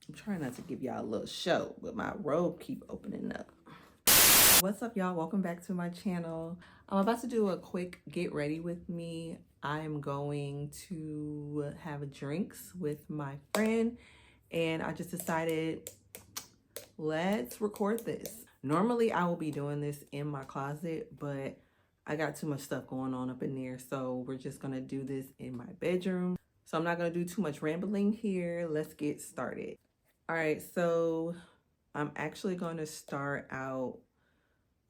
I'm trying not to give y'all a little show, but my robe keep opening up. What's up, y'all? Welcome back to my channel. I'm about to do a quick get ready with me. I'm going to have drinks with my friend, and I just decided, let's record this. Normally, I will be doing this in my closet, but I got too much stuff going on up in there, so we're just gonna do this in my bedroom. So I'm not gonna do too much rambling here. Let's get started. All right, so I'm actually going to start out,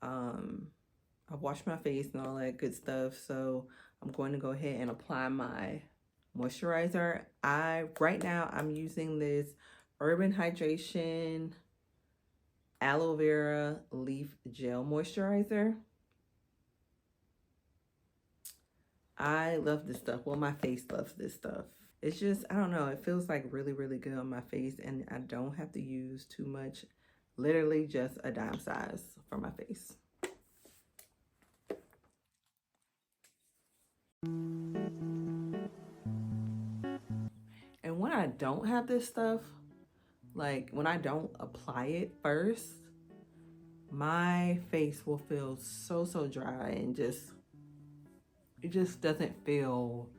I've washed my face and all that good stuff, so I'm going to go ahead and apply my moisturizer. Right now I'm using this Urban Hydration Aloe Vera Leaf Gel Moisturizer. I love this stuff. Well, my face loves this stuff. It's just, I don't know, it feels like really, really good on my face, and I don't have to use too much. Literally just a dime size for my face. And when I don't have this stuff, like when I don't apply it first, my face will feel so dry and it just doesn't feel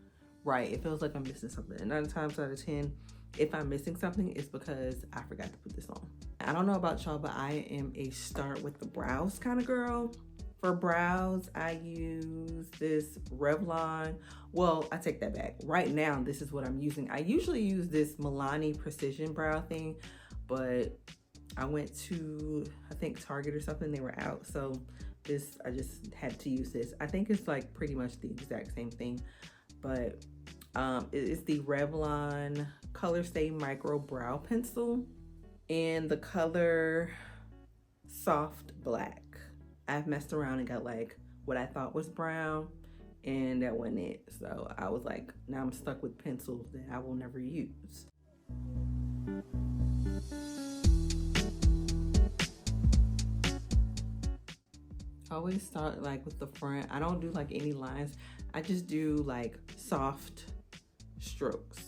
right. It feels like I'm missing something. And 9 times out of 10, if I'm missing something, it's because I forgot to put this on. I don't know about y'all, but I am a start with the brows kind of girl. For brows, I use this Revlon. Well, I take that back. Right now, this is what I'm using. I usually use this Milani Precision Brow thing, but I went to, I think Target or something, they were out. So this, I just had to use this. I think it's like pretty much the exact same thing, but it's the Revlon Color Stay Micro Brow Pencil in the color Soft Black. I've messed around and got like what I thought was brown, and that wasn't it. So I was like, now I'm stuck with pencils that I will never use. I always start like with the front. I don't do like any lines. I just do like soft strokes.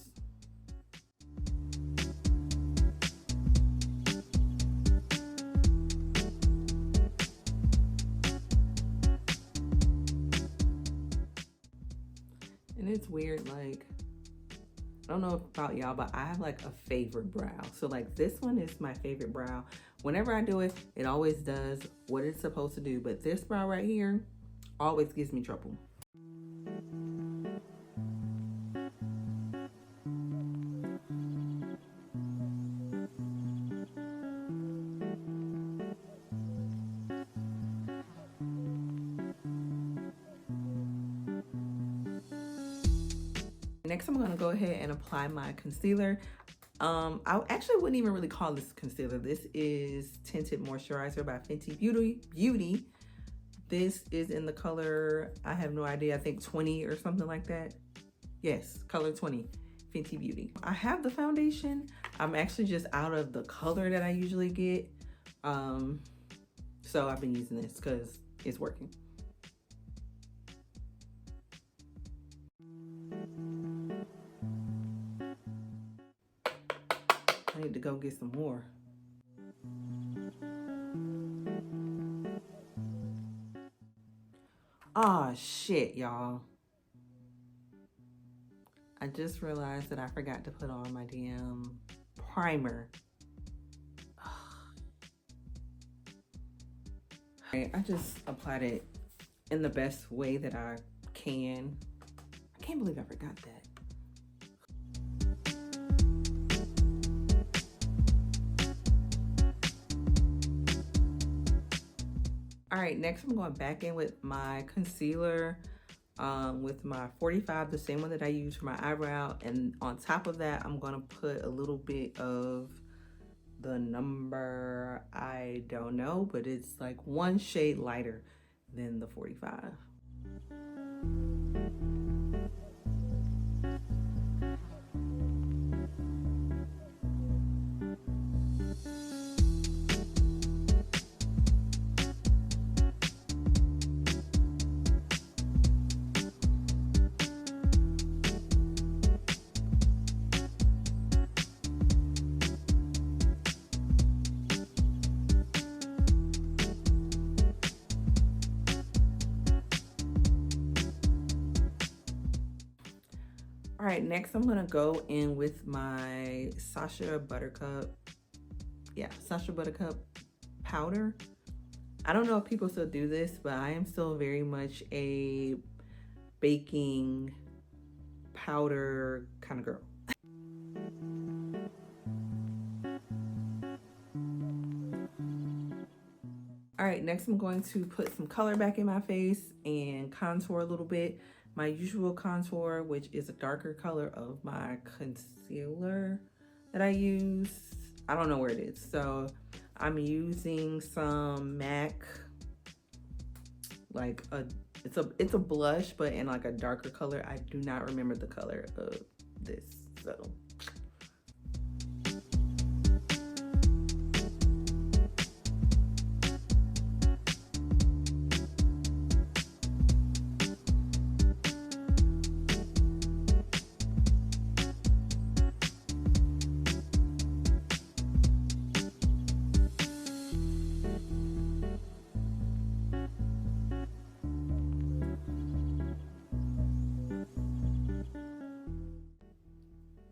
And it's weird, like, I don't know about y'all, but I have like a favorite brow. So like this one is my favorite brow. Whenever I do it, it always does what it's supposed to do. But this brow right here always gives me trouble. Next, I'm gonna go ahead and apply my concealer. I actually wouldn't even really call this concealer. This is Tinted Moisturizer by Fenty Beauty. This is in the color, I have no idea, I think 20 or something like that. Yes, color 20, Fenty Beauty. I have the foundation. I'm actually just out of the color that I usually get. So I've been using this because it's working. I need to go get some more. Oh shit, y'all. I just realized that I forgot to put on my damn primer. I just applied it in the best way that I can. I can't believe I forgot that. All right, next I'm going back in with my concealer with my 45, the same one that I use for my eyebrow. And on top of that, I'm gonna put a little bit of the number, I don't know, but it's like 1 shade lighter than the 45. All right, next I'm gonna go in with my Sacha Buttercup. Yeah, Sacha Buttercup powder. I don't know if people still do this, but I am still very much a baking powder kind of girl. All right, next I'm going to put some color back in my face and contour a little bit. My usual contour, which is a darker color of my concealer that I use. I don't know where it is. So I'm using some MAC, like it's a blush, but in like a darker color. I do not remember the color of this, so.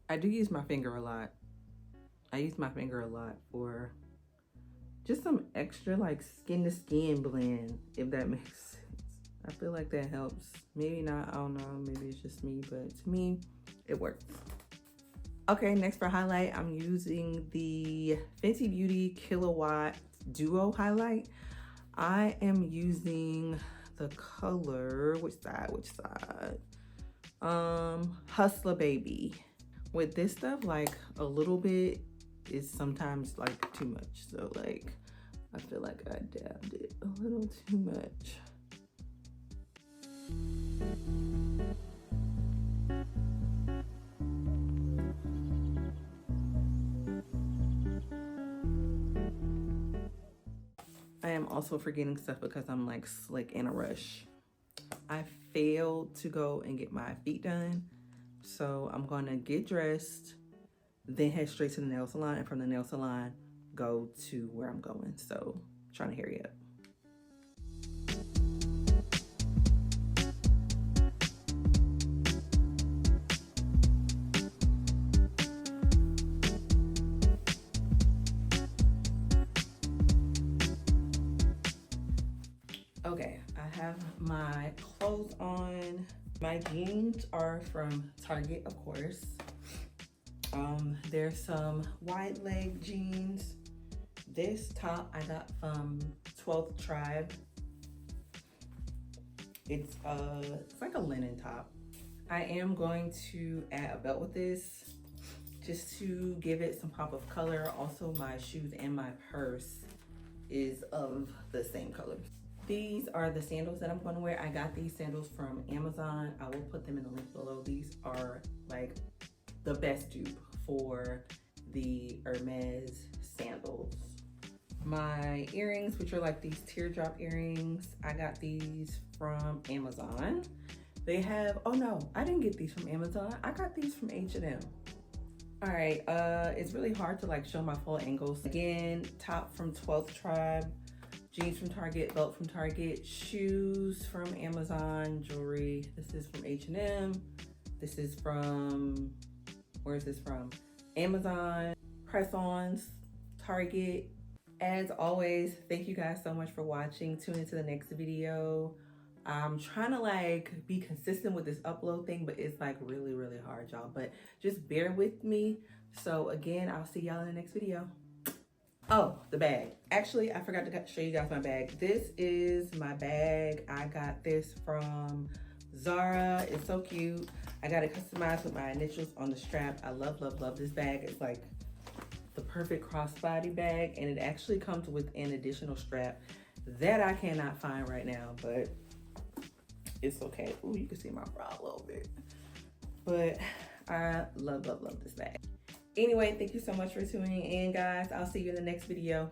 I do use my finger a lot. I use my finger a lot for just some extra like skin to skin blend, if that makes sense. I feel like that helps. Maybe not, I don't know, maybe it's just me, but to me, it works. Okay, next for highlight, I'm using the Fenty Beauty Kilowatt Duo highlight. I am using the color, which side? Hustler Baby. With this stuff, like a little bit is sometimes like too much. So like, I feel like I dabbed it a little too much. I am also forgetting stuff because I'm like slick in a rush. I failed to go and get my feet done. So I'm gonna get dressed, then head straight to the nail salon, and from the nail salon, go to where I'm going. So I'm trying to hurry up. Okay, I have my clothes on. My jeans are from Target, of course. There's some wide leg jeans. This top I got from 12th Tribe. It's like a linen top. I am going to add a belt with this just to give it some pop of color. Also, my shoes and my purse is of the same color. These are the sandals that I'm going to wear. I got these sandals from Amazon. I will put them in the link below. These are like the best dupe for the Hermes sandals. My earrings, which are like these teardrop earrings, I got these from Amazon. They have, oh no, I didn't get these from Amazon. I got these from H&M. All right, it's really hard to like show my full angles. Again, top from 12th Tribe, jeans from Target, belt from Target, shoes from Amazon, jewelry. This is from H&M. This is from, where is this from? Amazon, press-ons, Target. As always, thank you guys so much for watching. Tune into the next video. I'm trying to like be consistent with this upload thing, but it's like really, really hard, y'all. But just bear with me. So again, I'll see y'all in the next video. Oh, the bag. Actually, I forgot to show you guys my bag. This is my bag. I got this from Zara. It's so cute. I got it customized with my initials on the strap. I love, love, love this bag. It's like the perfect crossbody bag, and it actually comes with an additional strap that I cannot find right now, but it's okay. Ooh, you can see my bra a little bit. But I love, love, love this bag. Anyway, thank you so much for tuning in, guys. I'll see you in the next video.